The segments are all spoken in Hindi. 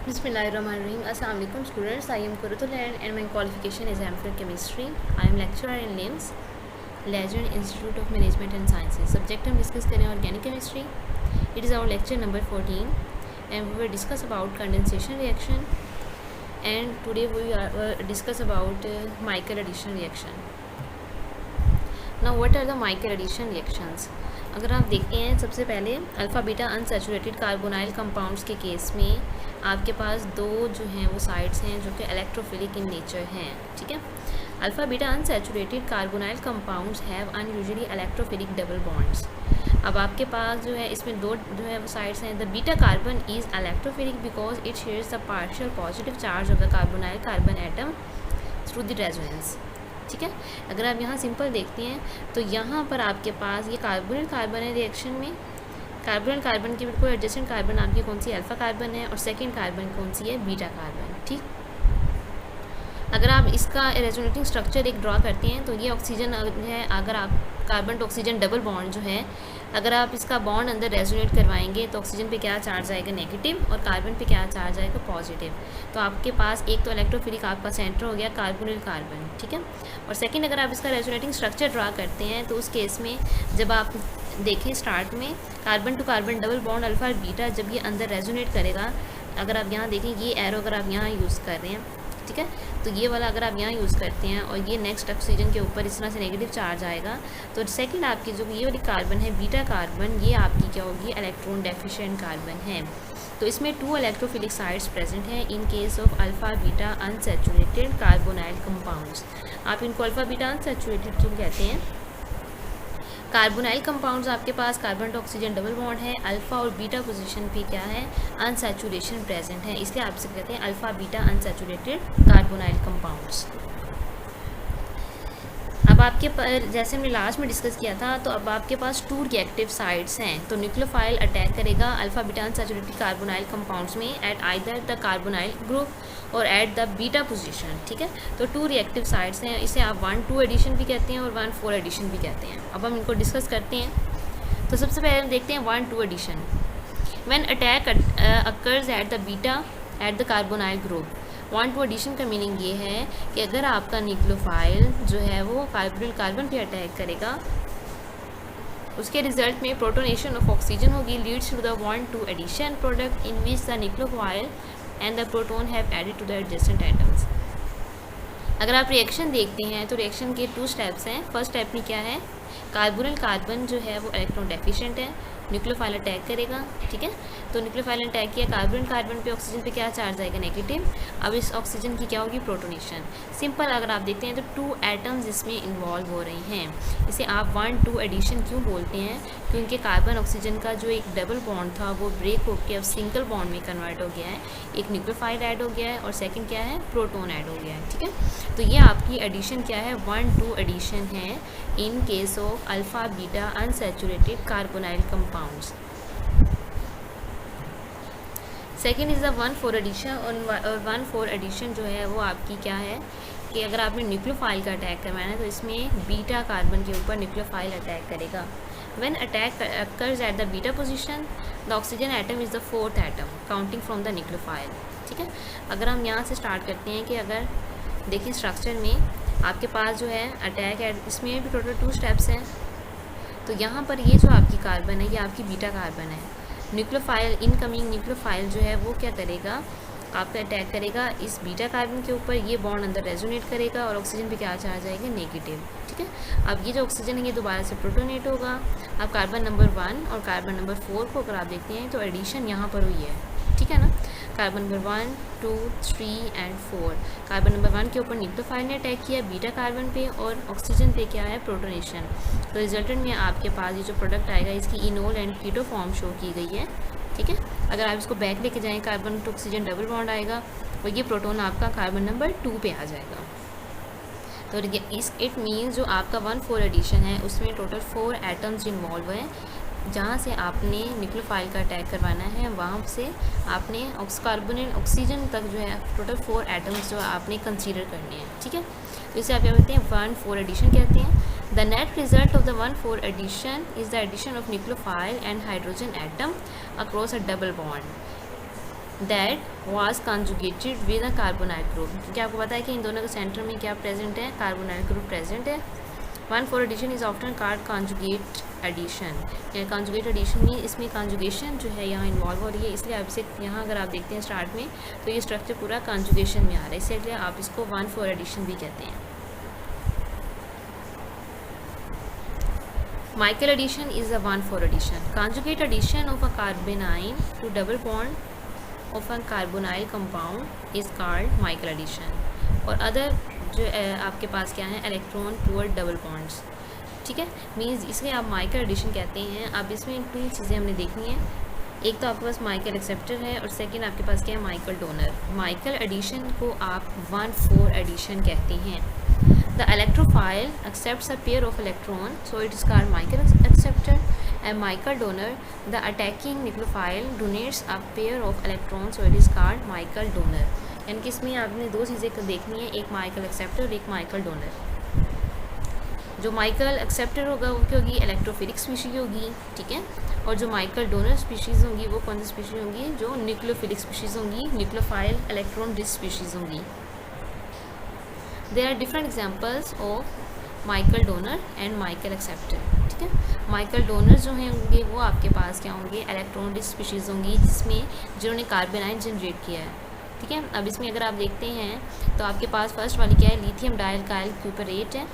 Bismillahirrahmanirrahim. Assalamu alaikum students. I am Kurutul and my qualification is MPhil Chemistry. I am lecturer in LIMS, Legend Institute of Management and Sciences. Subject हम discuss करें organic chemistry. It is our lecture number 14 and we will discuss about condensation reaction and today we will discuss about Michael addition reaction. Now what are the Michael addition reactions? अगर आप देखते हैं सबसे पहले alpha beta unsaturated carbonyl compounds के केस में आपके पास दो जो हैं वो साइड्स हैं जो कि इलेक्ट्रोफिलिक इन नेचर हैं, ठीक है। Alpha beta unsaturated carbonyl compounds have unusually electrophilic double bonds. अब आपके पास जो है इसमें दो जो है वो साइड्स हैं। The beta carbon is electrophilic because it shares the partial positive charge of the carbonyl carbon atom through the resonance, ठीक है। अगर आप यहाँ सिंपल देखते हैं तो यहाँ पर आपके पास ये कार्बोनिल कार्बन है रिएक्शन में। कार्बोनिल कार्बन के बिल्कुल एडजेसेंट कार्बन आपकी कौन सी अल्फ़ा कार्बन है और सेकंड कार्बन कौन सी है, बीटा कार्बन, ठीक। अगर आप इसका रेजोनेटिंग स्ट्रक्चर एक ड्रॉ करते हैं तो ये ऑक्सीजन है, अगर आप carbon to oxygen double bond जो है अगर आप इसका बॉन्ड अंदर रेजोनेट करवाएंगे तो ऑक्सीजन पे क्या चार्ज आएगा, नेगेटिव, और कार्बन पे क्या चार्ज आएगा, पॉजिटिव। तो आपके पास एक तो इलेक्ट्रोफिलिक आपका सेंटर हो गया कार्बोनिल कार्बन, ठीक है। और सेकंड अगर आप इसका रेजोनेटिंग स्ट्रक्चर ड्रा करते हैं तो उस केस में जब आप देखें स्टार्ट में carbon to carbon double bond alpha beta जब ये अंदर रेजोनेट करेगा, अगर आप यहाँ देखें ये एरो अगर आप यहाँ यूज़ कर रहे हैं, ठीक है, तो ये वाला अगर आप यहाँ यूज़ करते हैं और ये नेक्स्ट ऑक्सीजन के ऊपर इस तरह से नेगेटिव चार्ज आएगा तो सेकंड आपकी जो ये वाली कार्बन है बीटा कार्बन, ये आपकी क्या होगी, इलेक्ट्रॉन डेफिशिएंट कार्बन है। तो इसमें टू इलेक्ट्रोफिलिक साइड्स प्रेजेंट हैं इन case of alpha beta unsaturated carbonyl compounds. आप इनको अल्फ़ा बीटा अनसैचुरेटेड क्यों कहते हैं? कार्बोनाइल कंपाउंड्स आपके पास carbon to oxygen double bond है, अल्फ़ा और बीटा पोजीशन पे क्या है, अनसैचुरेशन प्रेजेंट है, इसलिए आपसे कहते हैं alpha beta unsaturated carbonyl compounds. अब आपके पर जैसे हमने लास्ट में डिस्कस किया था तो अब आपके पास टू रिएक्टिव साइड्स हैं। तो न्यूक्लियोफाइल अटैक करेगा alpha beta unsaturated carbonyl compounds में at either the carbonyl group और एट द बीटा पोजीशन, ठीक है। तो टू रिएक्टिव साइड्स हैं, इसे आप 1,2 एडिशन भी कहते हैं और 1,4 एडिशन भी कहते हैं। अब हम इनको डिस्कस करते हैं। तो सबसे पहले हम देखते हैं 1,2 addition. When attack occurs at the beta at the carbonyl group. 1,2 addition का मीनिंग ये है कि अगर आपका न्यूक्लियोफाइल जो है वो कार्बोनिल कार्बन पे अटैक करेगा, उसके रिजल्ट में प्रोटोनेशन ऑफ ऑक्सीजन होगी, leads to the 1,2 addition product in which the nucleophile and the proton have added to the adjacent atoms. अगर आप रिएक्शन देखते हैं तो रिएक्शन के 2 स्टेप्स हैं। फर्स्ट स्टेप में क्या है, कार्बोनिल कार्बन जो है वो इलेक्ट्रॉन डेफिशिएंट है, न्यूक्लियोफाइल अटैक करेगा, ठीक है। तो न्यूक्लियोफाइल अटैक किया, कार्बन कार्बन पे ऑक्सीजन पे क्या चार्ज आएगा, नेगेटिव। अब इस ऑक्सीजन की क्या होगी, प्रोटोनेशन। सिंपल अगर आप देखते हैं तो 2 एटम्स इसमें इन्वॉल्व हो रहे हैं। इसे आप 1,2 एडिशन क्यों बोलते हैं, क्योंकि कार्बन ऑक्सीजन का जो एक डबल बॉन्ड था वो ब्रेक होकर अब सिंगल बॉन्ड में कन्वर्ट हो गया है, एक न्यूक्लियोफाइल ऐड हो गया है और सेकेंड क्या है, प्रोटोन ऐड हो गया है, ठीक है। तो ये आपकी एडिशन क्या है, 1,2 एडिशन है in case of alpha beta unsaturated carbonyl compounds. Second is the 1,4 addition. और 1,4 एडिशन जो है वो आपकी क्या है कि अगर आपने न्यूक्लियोफाइल का अटैक करवाना है तो इसमें बीटा कार्बन के ऊपर न्यूक्लियोफाइल अटैक करेगा। When attack occurs at the beta position the oxygen atom is the 4th atom counting from the nucleophile, ठीक है। अगर हम यहाँ से स्टार्ट करते हैं कि अगर देखिए स्ट्रक्चर में आपके पास जो है अटैक है, इसमें भी टोटल 2 स्टेप्स हैं। तो यहाँ पर ये जो आपकी कार्बन है ये आपकी बीटा कार्बन है। न्यूक्लियोफाइल इनकमिंग न्यूक्लियोफाइल जो है वो क्या करेगा, आपका अटैक करेगा इस बीटा कार्बन के ऊपर, ये बॉन्ड अंदर रेजोनेट करेगा और ऑक्सीजन पे क्या चार्ज आएगा, नेगेटिव, ठीक है। अब ये जो ऑक्सीजन है ये दोबारा से प्रोटोनेट होगा। अब कार्बन नंबर 1 और कार्बन नंबर 4 को अगर आप देखते हैं तो एडिशन यहाँ पर हुई है, ठीक है ना। Carbon number 1, 2, 3 and 4। Carbon number 1 के ऊपर न्यूक्लियोफाइल ने अटैक किया बीटा कार्बन पे और ऑक्सीजन पे क्या है, प्रोटोनेशन। तो रिजल्टेंट में आपके पास ये जो प्रोडक्ट आएगा इसकी enol and keto form show की गई है, ठीक है। अगर आप इसको बैक लेके जाएँ carbon to oxygen double bond आएगा और ये प्रोटोन आपका कार्बन नंबर 2 पे आ जाएगा। तो इट मीन्स जो आपका 1,4 एडिशन है उसमें टोटल 4 एटम्स इन्वॉल्व हैं। जहाँ से आपने न्यूक्लियोफाइल का अटैक करवाना है वहाँ से आपने कार्बोनिल ऑक्सीजन तक जो है टोटल 4 एटम्स जो आपने कंसीडर करने हैं, ठीक है। तो इसे आप क्या कहते हैं, 1,4 एडिशन कहते हैं। The net result of the 1,4 addition is the addition of nucleophile and hydrogen atom across a double bond. That was conjugated with a carbonyl group, क्योंकि आपको पता है कि इन दोनों के सेंटर में क्या प्रेजेंट है, कार्बोनाइल ग्रुप प्रेजेंट है। 1,4 addition is often called conjugate addition. Conjugate addition में इसमें कॉन्जुगेशन जो है यहाँ इन्वॉल्व हो रही है, इसलिए आप इसे यहाँ अगर आप देखते हैं स्टार्ट में तो ये स्ट्रक्चर पूरा कॉन्जुगेशन में आ रहा है, इसलिए आप इसको 1,4 एडिशन भी कहते हैं। Michael addition is a 1,4 addition. Conjugate addition of a carbanion to double bond of a carbonyl compound is called Michael addition. और अदर जो आपके पास क्या है, इलेक्ट्रॉन टूवर्ड डबल बॉन्ड्स, ठीक है, मीन्स इसलिए आप माइकल एडिशन कहते हैं। अब इसमें 2 चीज़ें हमने देखनी है, एक तो आपके पास माइकल एक्सेप्टर है और सेकंड आपके पास क्या है, माइकल डोनर। माइकल एडिशन को आप 1,4 एडिशन कहते हैं। The electrophile accepts a pair of electrons, so it is called Michael acceptor. And Michael donor, the attacking nucleophile donates a pair of electrons, so it is called Michael donor. यानी कि इसमें आपने 2 चीज़ें देखनी है, एक माइकल एक्सेप्टर और एक माइकल डोनर। जो माइकल एक्सेप्टर होगा वो क्या होगी, इलेक्ट्रोफिलिक स्पीशीज होगी, ठीक है, और जो माइकल डोनर स्पीशीज़ होंगी वो कौन सी स्पीशीज होंगी, जो न्यूक्लियोफिलिक स्पीशीज़ होंगी, न्यूक्लियोफाइल इलेक्ट्रॉन रिच स्पीशीज़ होंगी। There are different examples of Michael donor and Michael acceptor, ठीक है। माइकल डोनर जो हैं होंगे वो आपके पास क्या होंगे, इलेक्ट्रॉन रिच स्पीशीज़ होंगी जिसमें जिन्होंने कार्बोनाइन जनरेट किया है, ठीक है। अब इसमें अगर आप देखते हैं तो आपके पास फर्स्ट वाली क्या है, लिथियम डाइअल्काइल क्यूपरेट है,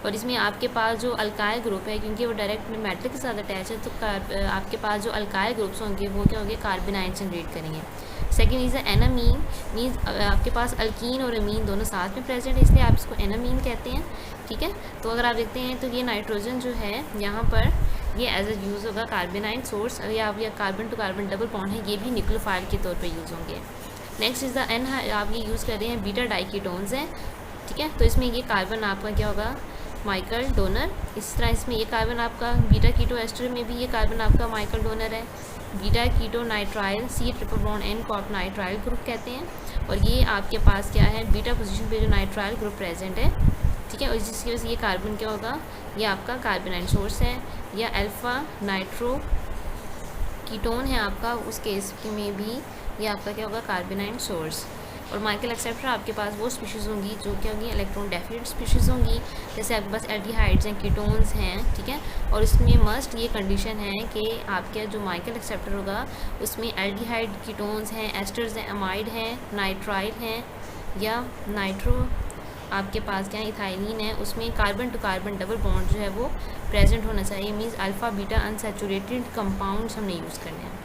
और इसमें आपके पास जो अल्काइल ग्रुप है, क्योंकि वो डायरेक्ट मेटल के साथ अटैच है, तो आपके पास जो अल्काइल ग्रुप्स होंगे वो क्या होंगे, कार्बोनाइन जनरेट करेंगे। सेकेंड इज़ एनामीन, मीन्स आपके पास अल्कीन और अमीन दोनों साथ में प्रेजेंट है, इसलिए आप इसको एनामीन कहते हैं, ठीक है। तो अगर आप देखते हैं तो ये नाइट्रोजन जो है यहाँ पर ये एज ए यूज़ होगा कार्बोनाइन सोर्स, या carbon to carbon double bond है, ये भी न्यूक्लियोफाइल के तौर पर यूज़ होंगे। नेक्स्ट इज़ द एन, आप ये यूज़ कर रहे हैं बीटा डाइकीटोन्स हैं, ठीक है, तो इसमें ये कार्बन आपका क्या होगा, माइकल डोनर। इस तरह इसमें ये कार्बन आपका बीटा कीटो एस्टर में भी ये कार्बन आपका माइकल डोनर है। Beta keto nitrile C triple bond N को आप नाइट्राइल ग्रुप कहते हैं, और ये आपके पास क्या है, बीटा पोजीशन पे जो नाइट्राइल ग्रुप प्रेजेंट है, ठीक है, और जिसकी वजह से ये कार्बन क्या होगा, ये आपका कार्बोनाइन सोर्स है। या अल्फ़ा नाइट्रो कीटोन है आपका, उस केस में भी ये आपका क्या होगा, कार्बोनाइन सोर्स। और माइकल एक्सेप्टर आपके पास वो स्पीशीज़ होंगी जो क्या होंगी, इलेक्ट्रॉन डेफिनेट स्पीशीज़ होंगी, जैसे आपके पास एल्डिहाइड्स हैं, कीटोन्स हैं, ठीक है। और इसमें मस्ट ये कंडीशन है कि आपका जो माइकल एक्सेप्टर होगा उसमें एल्डिहाइड कीटोन्स हैं, एस्टर्स हैं, अमाइड हैं, नाइट्राइल हैं, या नाइट्रो आपके पास क्या है, इथाइलिन है, उसमें carbon to carbon double bond जो है वो प्रेजेंट होना चाहिए, means alpha beta unsaturated compounds हमने यूज़ करने हैं।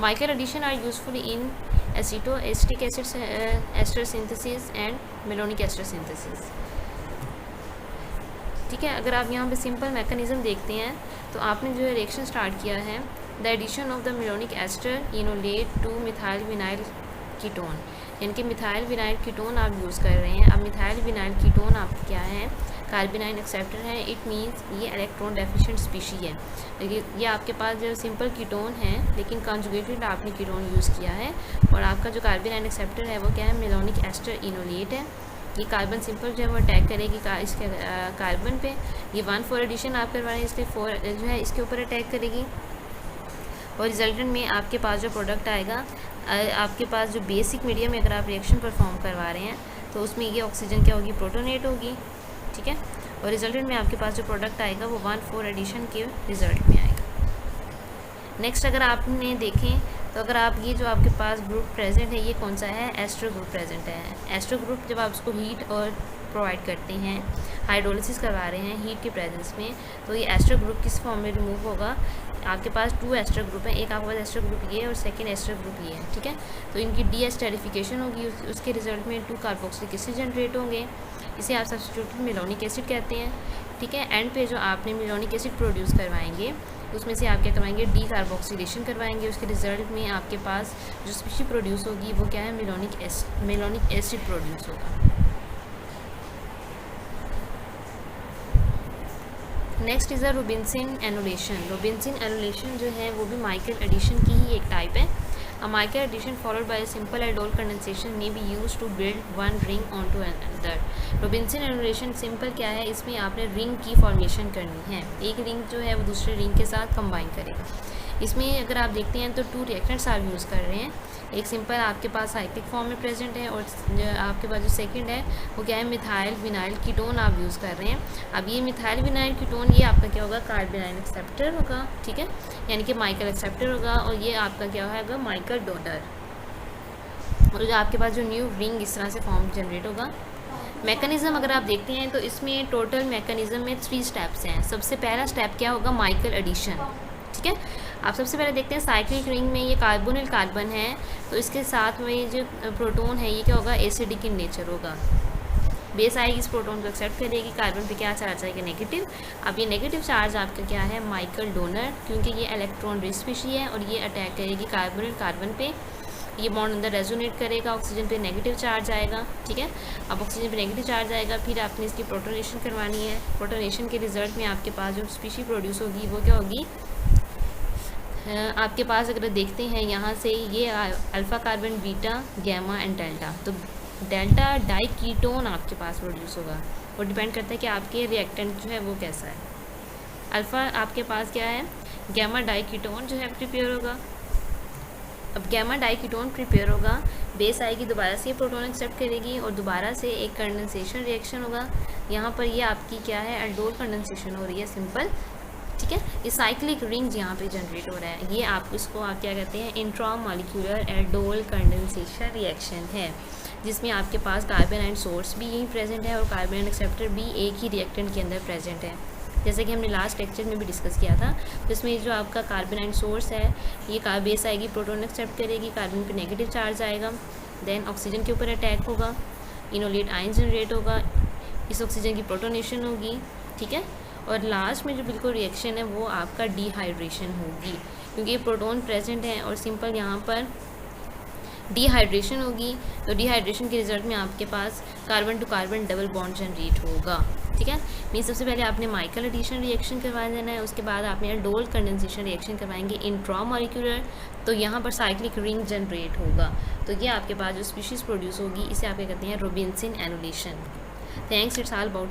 Michael addition are useful in aceto acetic acid ester synthesis and malonic ester synthesis, ठीक है। अगर आप यहाँ पे सिंपल मैकेनिज्म देखते हैं तो आपने जो है रिएक्शन स्टार्ट किया है, the addition of the malonic ester enolate to methyl vinyl ketone, यानी कि मिथाइल विनाइल कीटोन आप यूज़ कर रहे हैं। अब मिथाइल विनाइल कीटोन आपकी क्या है, कार्बोनाइन एक्सेप्टर है, इट मीन्स ये इलेक्ट्रॉन डेफिशिएंट स्पीशी है। ये आपके पास जो सिंपल कीटोन है लेकिन कॉन्जुगेटेड आपने कीटोन यूज़ किया है, और आपका जो कार्बोनाइन एक्सेप्टर है वो क्या है, मेलोनिक एस्टर इनोलेट है। ये कार्बन सिंपल जो है वो अटैक करेगी इसके कार्बन पे, ये 1,4 एडिशन आप करवा रहे हैं, इसके 4 जो है इसके ऊपर अटैक करेगी, और रिजल्टेंट में आपके पास जो प्रोडक्ट आएगा, आपके पास जो बेसिक मीडियम में अगर आप रिएक्शन परफॉर्म करवा रहे हैं तो उसमें ये ऑक्सीजन क्या होगी, प्रोटोनेट होगी, ठीक है, और रिजल्टेंट में आपके पास जो प्रोडक्ट आएगा वो 1,4 एडिशन के रिजल्ट में आएगा। नेक्स्ट अगर आपने देखें तो अगर आप ये जो आपके पास ग्रुप प्रेजेंट है, ये कौन सा है, एस्टर ग्रुप प्रेजेंट है। एस्टर ग्रुप जब आप उसको हीट और प्रोवाइड करते हैं, हाइड्रोलिसिस करवा रहे हैं हीट के प्रेजेंस में, तो ये एस्टर ग्रुप किस फॉर्म में रिमूव होगा, आपके पास 2 एस्टर ग्रुप है, एक आपके पास एस्टर ग्रुप ये है और सेकंड एस्टर ग्रुप ये है, ठीक है। तो इनकी डीएस्टेरिफिकेशन होगी, उसके रिजल्ट में 2 कार्बोक्सिलिक एसिड जनरेट होंगे, इसे आप सब्स्टिट्यूटेड मेलोनिक एसिड कहते हैं, ठीक है। एंड पे जो आपने मेलोनिक एसिड प्रोड्यूस करवाएंगे उसमें से आप क्या करवाएंगे, डी कार्बोक्सिलेशन करवाएंगे, उसके रिजल्ट में आपके पास जो स्पीशी प्रोड्यूस होगी वो क्या है, मेलोनिक एसिड प्रोड्यूस होगा। Next is a Robinson annulation. Robinson annulation जो है वो भी माइकल एडिशन की ही एक टाइप है। A Michael addition followed by a simple aldol condensation may be used to build one ring onto another. Robinson annulation simple क्या है, इसमें आपने रिंग की फॉर्मेशन करनी है, एक रिंग जो है वो दूसरे रिंग के साथ कंबाइन करेगा। इसमें अगर आप देखते हैं तो 2 रिएक्टेंट्स आप यूज़ कर रहे हैं। एक सिंपल आपके पास साइक्लिक फॉर्म में प्रेजेंट है और आपके पास जो सेकंड है वो क्या है, मिथाइल विनाइल कीटोन आप यूज़ कर रहे हैं। अब ये मिथाइल विनाइल कीटोन ये आपका क्या होगा, कार्बोनाइल एक्सेप्टर होगा, ठीक है, यानी कि माइकल एक्सेप्टर होगा, और ये आपका क्या होगा, माइकल डोनर। और जो आपके पास जो न्यू रिंग इस तरह से फॉर्म जनरेट होगा। मैकेनिज़्म अगर आप देखते हैं तो इसमें टोटल मैकेनिज़्म में 3 स्टेप्स हैं। सबसे पहला स्टेप क्या होगा, माइकल एडिशन, ठीक है। आप सबसे पहले देखते हैं साइक्लिक रिंग में ये कार्बोनिल कार्बन है, तो इसके साथ में जो प्रोटॉन है ये क्या होगा, एसिडिक इन नेचर होगा। बेस आएगी, इस प्रोटॉन को एक्सेप्ट करेगी, कार्बन पे क्या चार्ज आएगा, नेगेटिव। अब ये नेगेटिव चार्ज आपका क्या है, माइकल डोनर, क्योंकि ये इलेक्ट्रॉन रिच स्पीशी है और ये अटैक करेगी कार्बोनिल कार्बन पे, ये बॉन्ड अंदर रेजोनेट करेगा, ऑक्सीजन पे नेगेटिव चार्ज आएगा, ठीक है। अब ऑक्सीजन पे नेगेटिव चार्ज आएगा, फिर आपने इसकी प्रोटोनेशन करवानी है। प्रोटोनेशन के रिजल्ट में आपके पास जो स्पीशी प्रोड्यूस होगी वो क्या होगी, आपके पास अगर देखते हैं यहाँ से ये alpha carbon, beta, gamma and delta, तो डेल्टा डाई कीटोन आपके पास प्रोड्यूस होगा। वो डिपेंड करता है कि आपके रिएक्टेंट जो है वो कैसा है। अल्फ़ा आपके पास क्या है, गैमा डाई कीटोन जो है प्रिपेयर होगा। अब गैमा डाई कीटोन प्रिपेयर होगा, बेस आएगी, दोबारा से प्रोटॉन एक्सेप्ट करेगी और दोबारा से एक कंडेंसेशन रिएक्शन होगा। यहाँ पर ये आपकी क्या है, एल्डोल कंडेंसेशन हो रही है, सिंपल, ठीक है। ये साइक्लिक रिंग यहाँ पे जनरेट हो रहा है, ये आप इसको आप क्या कहते हैं, इंट्रामॉलिक्यूलर एल्डोल कंडेंसेशन रिएक्शन है, जिसमें आपके पास कार्बोनाइल सोर्स भी यहीं प्रेजेंट है और कार्बोनाइल एक्सेप्टर भी एक ही रिएक्टेंट के अंदर प्रेजेंट है, जैसे कि हमने लास्ट लेक्चर में भी डिस्कस किया था। तो इसमें जो आपका कार्बोनाइल सोर्स है ये बेस आएगी, प्रोटॉन एक्सेप्ट करेगी, कार्बन पे नेगेटिव चार्ज आएगा, देन ऑक्सीजन के ऊपर अटैक होगा, इनोलेट आयन जनरेट होगा, इस ऑक्सीजन की प्रोटोनेशन होगी, ठीक है। और लास्ट में जो बिल्कुल रिएक्शन है वो आपका डिहाइड्रेशन होगी, क्योंकि ये प्रोटॉन प्रेजेंट है और सिंपल यहाँ पर डिहाइड्रेशन होगी। तो डिहाइड्रेशन के रिजल्ट में आपके पास carbon to carbon double bond generate होगा, ठीक है। मीन सबसे पहले आपने माइकल एडिशन रिएक्शन करवा देना है, उसके बाद आपने एल्डोल कंडेंसेशन रिएक्शन करवाएंगे इंट्रामॉलिक्यूलर, तो यहाँ पर साइक्लिक रिंग जनरेट होगा। तो ये आपके पास जो स्पीशीज़ प्रोड्यूस होगी इसे आप क्या कहते हैं, Robinson emulation. Thanks, it's all about